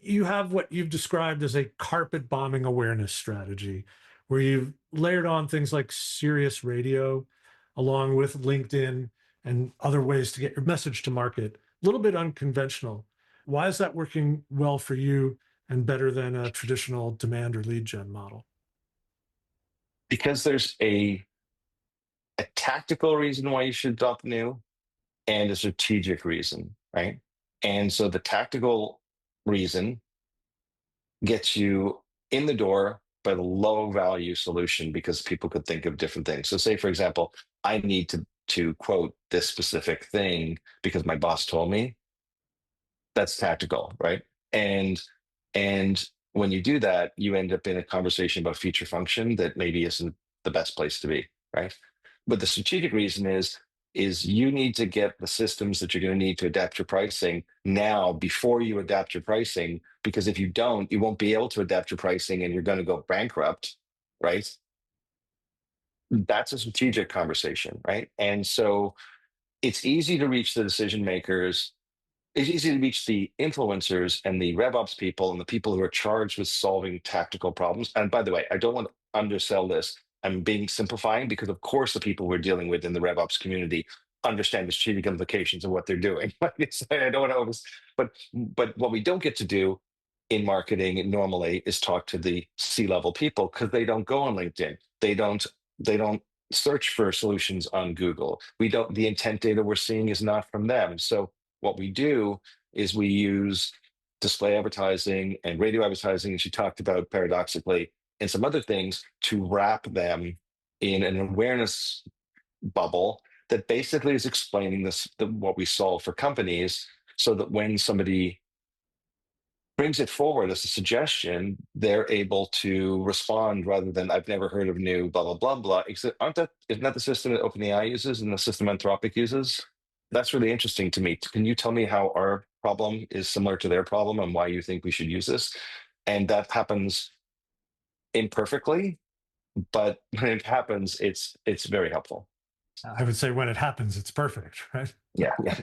you have what you've described as a carpet bombing awareness strategy, where you've layered on things like Sirius Radio, along with LinkedIn and other ways to get your message to market. A little bit unconventional. Why is that working well for you and better than a traditional demand or lead gen model? Because there's a tactical reason why you should adopt new and a strategic reason, right? And so the tactical reason gets you in the door by the low value solution because people could think of different things. So say, for example, I need to quote this specific thing because my boss told me. That's tactical, right? And when you do that, you end up in a conversation about feature function that maybe isn't the best place to be, right? But the strategic reason is you need to get the systems that you're going to need to adapt your pricing now before you adapt your pricing, because if you don't, you won't be able to adapt your pricing and you're going to go bankrupt, right? That's a strategic conversation, right? And so it's easy to reach the decision makers. It's easy to reach the influencers and the RevOps people and the people who are charged with solving tactical problems. And by the way, I don't want to undersell this. I'm being simplifying because, of course, the people we're dealing with in the RevOps community understand the strategic implications of what they're doing. I don't want to but what we don't get to do in marketing normally is talk to the C-level people because they don't go on LinkedIn. They don't search for solutions on Google. The intent data we're seeing is not from them. So what we do is we use display advertising and radio advertising, as you talked about paradoxically, and some other things to wrap them in an awareness bubble that basically is explaining what we solve for companies, so that when somebody brings it forward as a suggestion, they're able to respond rather than "I've never heard of new blah blah blah blah." Isn't that the system that OpenAI uses and the system Anthropic uses? That's really interesting to me. Can you tell me how our problem is similar to their problem and why you think we should use this? And that happens imperfectly, but when it happens, it's very helpful. I would say when it happens, it's perfect, right? Yeah, yeah.